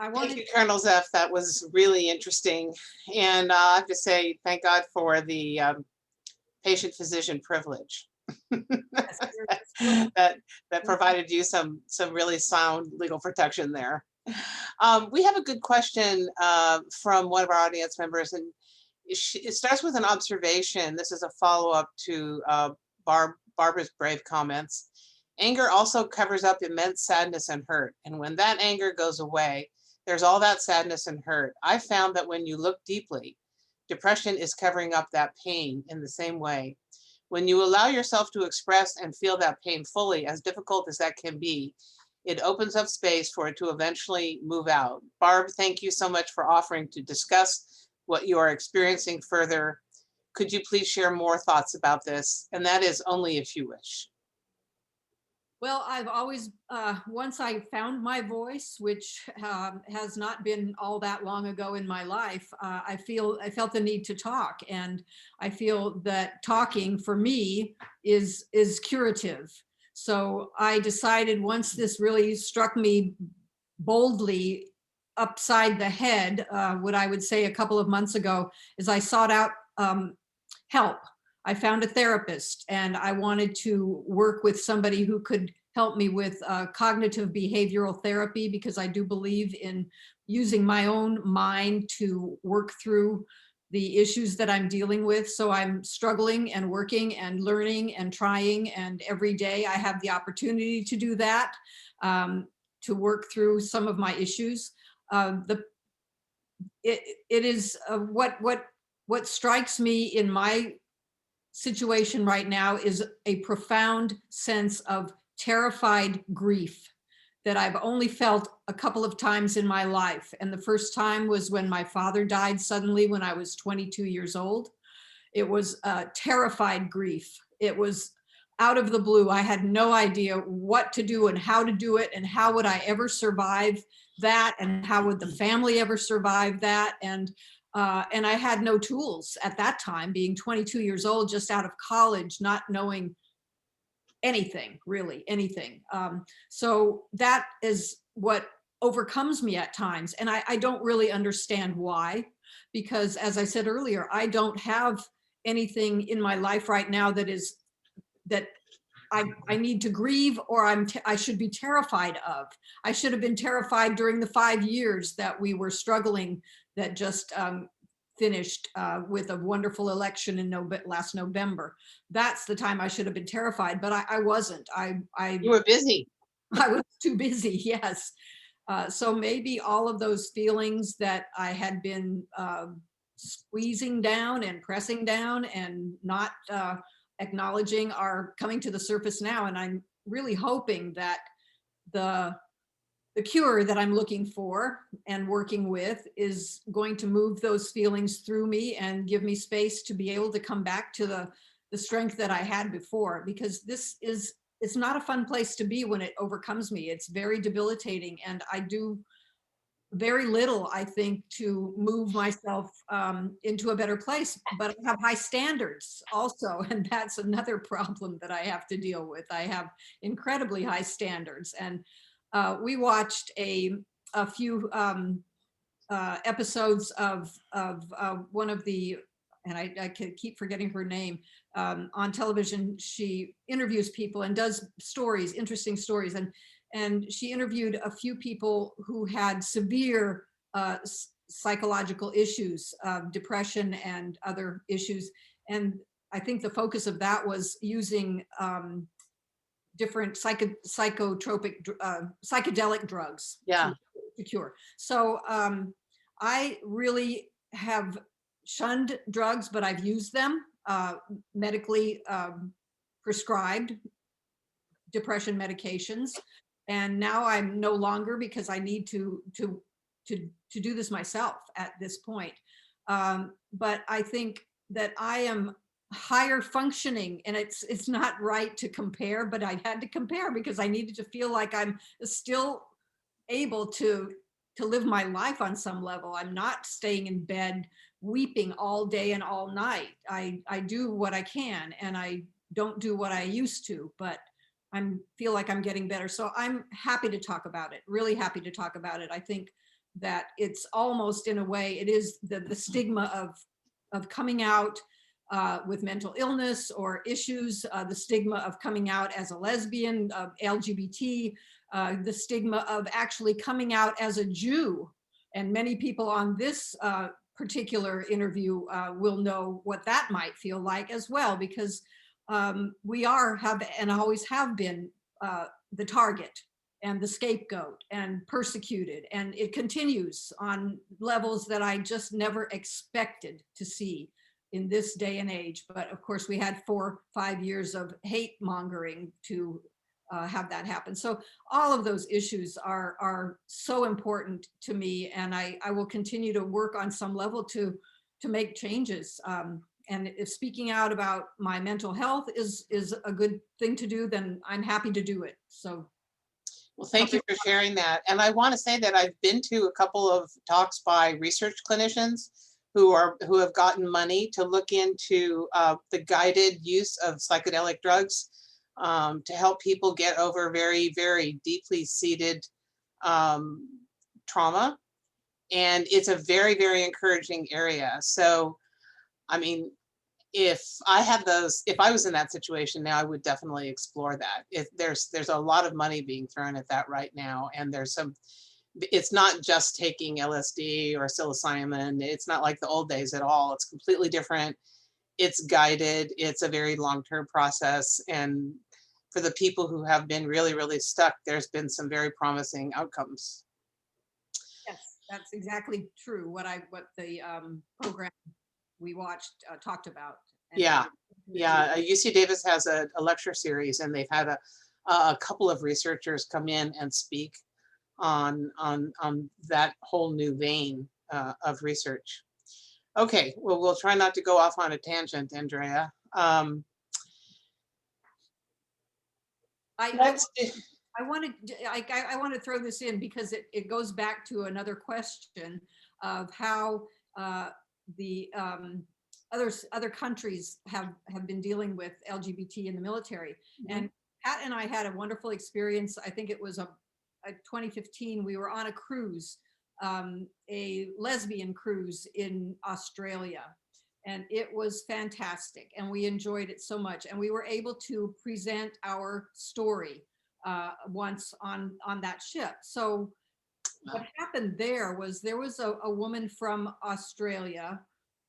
Thank you, Colonel Zeff. That was really interesting. And I have to say, thank God for the patient-physician privilege that provided you some really sound legal protection there. We have a good question from one of our audience members, and it starts with an observation. This is a follow-up to Barbara's brave comments. Anger also covers up immense sadness and hurt. And when that anger goes away, there's all that sadness and hurt. I found that when you look deeply, depression is covering up that pain in the same way. When you allow yourself to express and feel that pain fully, as difficult as that can be, it opens up space for it to eventually move out. Barb, thank you so much for offering to discuss what you are experiencing further. Could you please share more thoughts about this? And that is only if you wish. Well, I've always, once I found my voice, which has not been all that long ago in my life, I felt the need to talk. And I feel that talking for me is curative. So I decided, once this really struck me boldly upside the head, what I would say a couple of months ago, is I sought out help. I found a therapist, and I wanted to work with somebody who could help me with cognitive behavioral therapy, because I do believe in using my own mind to work through the issues that I'm dealing with. So I'm struggling and working and learning and trying, and every day I have the opportunity to do that, to work through some of my issues. It is what strikes me in my situation right now is a profound sense of terrified grief that I've only felt a couple of times in my life. And the first time was when my father died suddenly when I was 22 years old. It was terrified grief. It was out of the blue. I had no idea what to do and how to do it, and how would I ever survive that, and how would the family ever survive that. And I had no tools at that time, being 22 years old, just out of college, not knowing anything, really anything. So that is what overcomes me at times. And I don't really understand why, because as I said earlier, I don't have anything in my life right now that I need to grieve, or I should be terrified of. I should have been terrified during the 5 years that we were struggling, that just finished with a wonderful election in last November. That's the time I should have been terrified, but I wasn't. You were busy. I was too busy, yes. So maybe all of those feelings that I had been squeezing down and pressing down and not acknowledging are coming to the surface now. And I'm really hoping that the cure that I'm looking for and working with is going to move those feelings through me and give me space to be able to come back to the strength that I had before, because it's not a fun place to be when it overcomes me. It's very debilitating, and I do very little, I think, to move myself into a better place, but I have high standards also, and that's another problem that I have to deal with. I have incredibly high standards, and we watched a few episodes of one of the, and I keep forgetting her name, on television. She interviews people and does stories, interesting stories. And she interviewed a few people who had severe psychological issues, depression and other issues. And I think the focus of that was using different psychotropic, psychedelic drugs to cure. So I really have shunned drugs, but I've used them, medically prescribed depression medications. And now I'm no longer, because I need to do this myself at this point. But I think that I am higher functioning, and it's not right to compare, but I had to compare because I needed to feel like I'm still able to live my life on some level. I'm not staying in bed weeping all day and all night. I do what I can, and I don't do what I used to, but feel like I'm getting better. So I'm happy to talk about it, really happy to talk about it. I think that it's almost, in a way, it is the stigma of coming out with mental illness or issues, the stigma of coming out as a lesbian, LGBT, the stigma of actually coming out as a Jew. And many people on this particular interview will know what that might feel like as well, because we have and always have been the target and the scapegoat and persecuted. And it continues on levels that I just never expected to see in this day and age. But of course, we had 4 or 5 years of hate mongering to have that happen. So all of those issues are so important to me, and I will continue to work on some level to make changes. And if speaking out about my mental health is a good thing to do, then I'm happy to do it. So. Well, thank you for sharing that. And I want to say that I've been to a couple of talks by research clinicians who have gotten money to look into the guided use of psychedelic drugs to help people get over very, very deeply seated trauma. And it's a very, very encouraging area. So, I mean, if I was in that situation now, I would definitely explore that. There's a lot of money being thrown at that right now. And it's not just taking LSD or psilocybin. It's not like the old days at all. It's completely different. It's guided. It's a very long-term process. And for the people who have been really, really stuck, there's been some very promising outcomes. Yes, that's exactly true. What the program we watched talked about. Yeah. UC Davis has a lecture series, and they've had a couple of researchers come in and speak on that whole new vein of research. Okay, well, we'll try not to go off on a tangent, Andrea. I want to throw this in because it goes back to another question of how the other countries have been dealing with LGBT in the military. Mm-hmm. And Pat and I had a wonderful experience. I think it was a 2015. We were on a cruise, a lesbian cruise in Australia. And it was fantastic. And we enjoyed it so much. And we were able to present our story once on that ship. So what happened there was a woman from Australia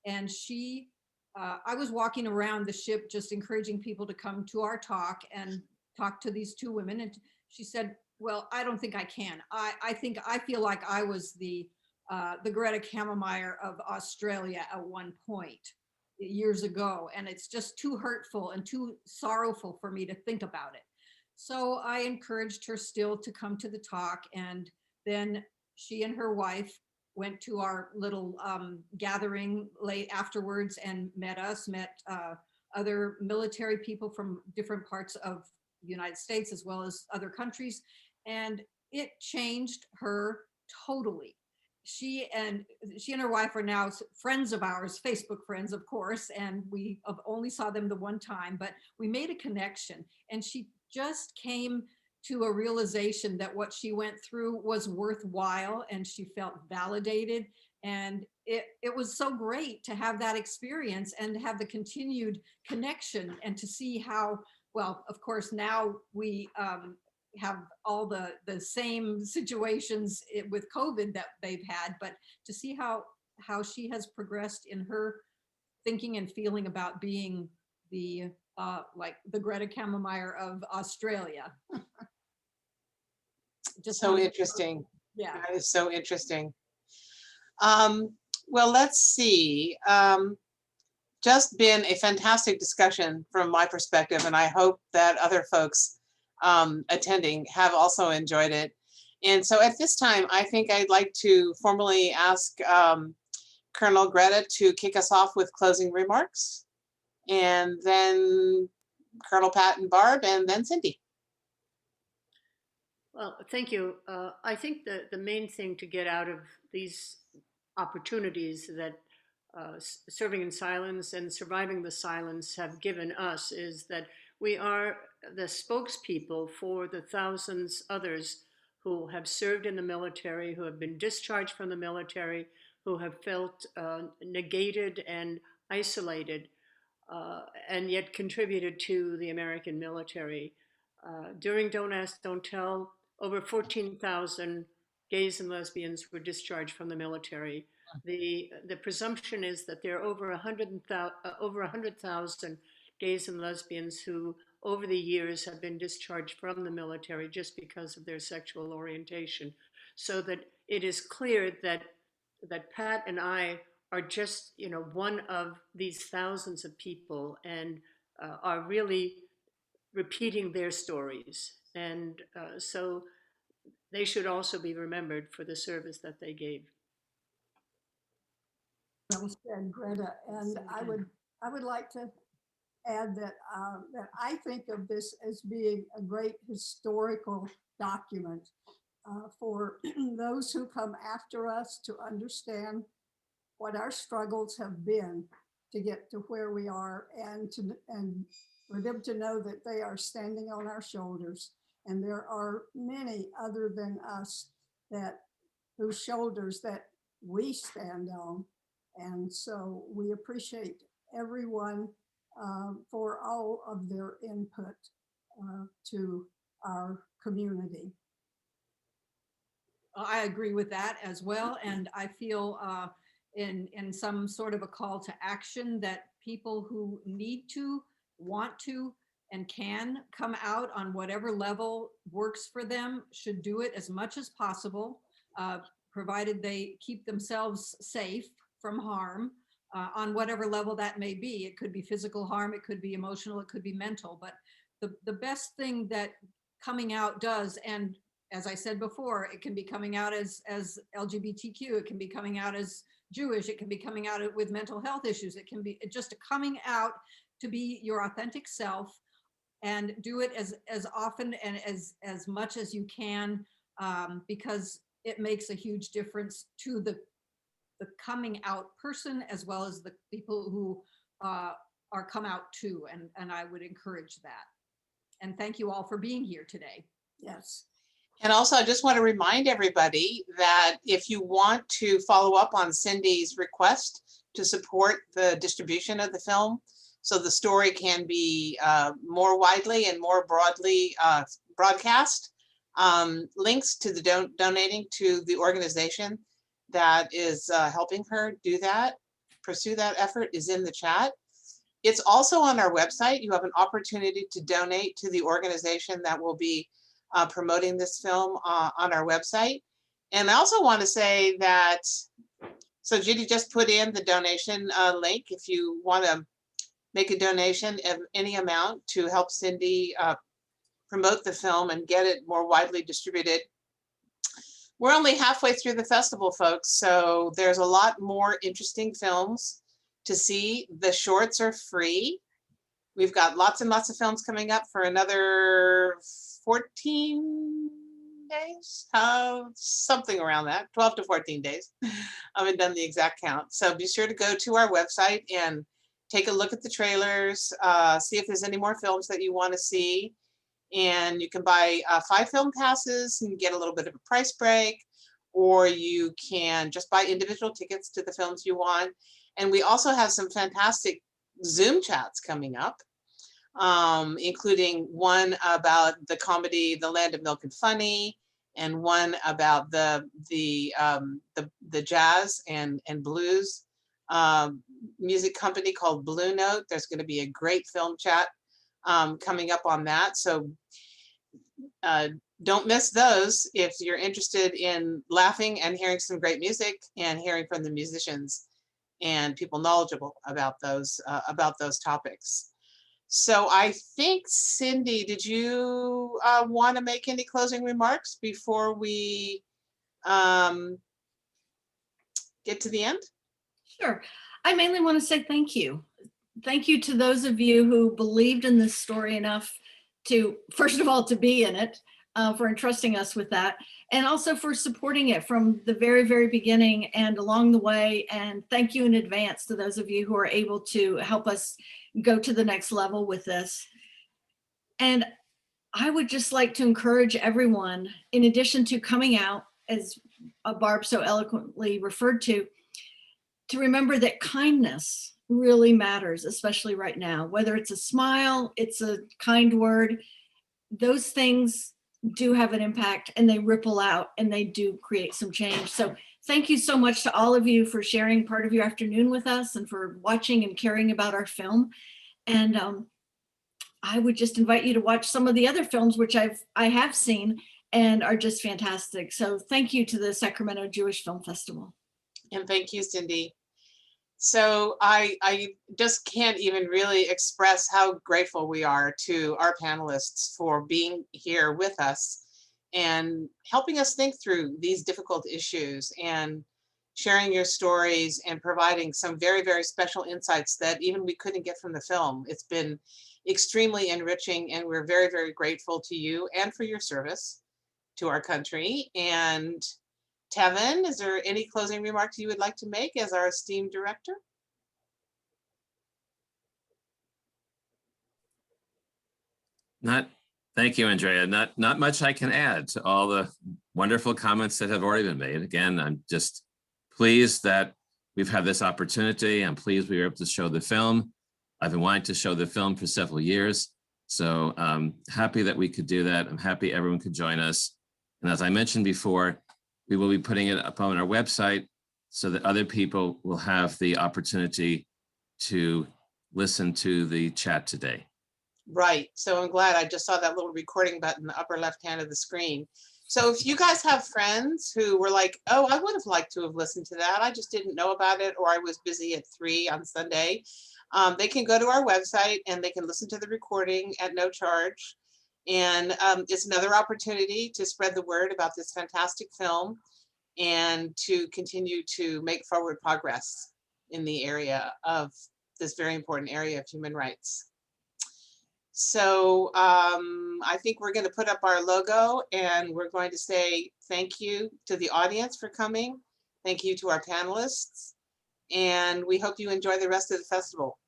And I was walking around the ship just encouraging people to come to our talk and talk to these two women. And she said, well, I don't think I can. I feel like I was the Greta Cammermeyer of Australia at one point years ago. And it's just too hurtful and too sorrowful for me to think about it. So I encouraged her still to come to the talk. And then she and her wife went to our little gathering late afterwards and met other military people from different parts of the United States as well as other countries. And it changed her totally. She and her wife are now friends of ours, Facebook friends, of course, and we only saw them the one time, but we made a connection. And she just came to a realization that what she went through was worthwhile, and she felt validated. And it was so great to have that experience and to have the continued connection and to see how, well, of course, now we have all the same situations with COVID that they've had, but to see how she has progressed in her thinking and feeling about being the like the Greta Cammermeyer of Australia. Just so interesting. Yeah, that is so interesting. Well, let's see. Just been a fantastic discussion from my perspective, and I hope that other folks attending have also enjoyed it. And so at this time, I think I'd like to formally ask Colonel Greta to kick us off with closing remarks, and then Colonel Pat and Barb, and then Cindy. Well, thank you. I think the main thing to get out of these opportunities that serving in silence and surviving the silence have given us is that we are the spokespeople for the thousands others who have served in the military, who have been discharged from the military, who have felt negated and isolated, and yet contributed to the American military. During Don't Ask, Don't Tell, over 14,000 gays and lesbians were discharged from the military. The presumption is that there are over 100,000 gays and lesbians who over the years have been discharged from the military just because of their sexual orientation. So that it is clear that Pat and I are just, one of these thousands of people, and are really repeating their stories. And so they should also be remembered for the service that they gave. Well said, Greta. And I would like to add that that I think of this as being a great historical document for those who come after us to understand what our struggles have been to get to where we are, and for them to know that they are standing on our shoulders. And there are many other than us whose shoulders that we stand on. And so we appreciate everyone for all of their input to our community. I agree with that as well. And I feel in some sort of a call to action that people who need to, want to, and can come out on whatever level works for them should do it as much as possible, provided they keep themselves safe from harm on whatever level that may be. It could be physical harm, it could be emotional, it could be mental, but the best thing that coming out does, and as I said before, it can be coming out as LGBTQ, it can be coming out as Jewish, it can be coming out with mental health issues, it can be just coming out to be your authentic self, and do it as often and as much as you can, because it makes a huge difference to the coming out person as well as the people who are come out too, and I would encourage that. And thank you all for being here today. Yes. And also, I just want to remind everybody that if you want to follow up on Cindy's request to support the distribution of the film, so the story can be more widely and more broadly broadcast, links to the donating to the organization that is helping her do that pursue that effort is in the chat. It's also on our website. You have an opportunity to donate to the organization that will be promoting this film on our website. And I also want to say that, so Judy just put in the donation link. If you want to make a donation of any amount to help Cindy promote the film and get it more widely distributed. We're only halfway through the festival, folks, so there's a lot more interesting films to see. The shorts are free. We've got lots and lots of films coming up for another 14 days, something around that, 12 to 14 days. I haven't done the exact count. So be sure to go to our website and take a look at the trailers, see if there's any more films that you want to see. And you can buy 5 film passes and get a little bit of a price break, or you can just buy individual tickets to the films you want. And we also have some fantastic Zoom chats coming up, including one about the comedy The Land of Milk and Funny, and one about the jazz and blues music company called Blue Note. There's going to be a great film chat coming up on that. So don't miss those if you're interested in laughing and hearing some great music and hearing from the musicians and people knowledgeable about those topics. So I think, Cindy, did you want to make any closing remarks before we get to the end? Sure. I mainly want to say thank you. Thank you to those of you who believed in this story enough to, first of all, to be in it, for entrusting us with that, and also for supporting it from the very, very beginning and along the way. And thank you in advance to those of you who are able to help us go to the next level with this. And I would just like to encourage everyone, in addition to coming out, as Barb so eloquently referred to remember that kindness really matters, especially right now. Whether it's a smile, it's a kind word, those things do have an impact, and they ripple out, and they do create some change. So thank you so much to all of you for sharing part of your afternoon with us and for watching and caring about our film. And I would just invite you to watch some of the other films, which I have seen and are just fantastic. So thank you to the Sacramento Jewish Film Festival. And thank you, Cindy. So I just can't even really express how grateful we are to our panelists for being here with us and helping us think through these difficult issues and sharing your stories and providing some very, very special insights that even we couldn't get from the film. It's been extremely enriching, and we're very, very grateful to you and for your service to our country. And Tevin, is there any closing remarks you would like to make as our esteemed director? Thank you, Andrea. Not much I can add to all the wonderful comments that have already been made. Again, I'm just pleased that we've had this opportunity. I'm pleased we were able to show the film. I've been wanting to show the film for several years. So I'm happy that we could do that. I'm happy everyone could join us. And as I mentioned before, we will be putting it up on our website so that other people will have the opportunity to listen to the chat today. Right. So I'm glad I just saw that little recording button in the upper left hand of the screen. So if you guys have friends who were like, oh, I would have liked to have listened to that, I just didn't know about it, or I was busy at 3 on Sunday, they can go to our website and they can listen to the recording at no charge. And it's another opportunity to spread the word about this fantastic film and to continue to make forward progress in the area of this very important area of human rights. So I think we're going to put up our logo, and we're going to say thank you to the audience for coming. Thank you to our panelists, and we hope you enjoy the rest of the festival.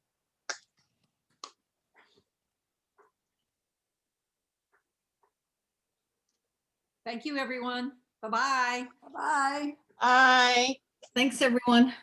Thank you, everyone. Bye-bye. Bye-bye. Bye. Thanks, everyone.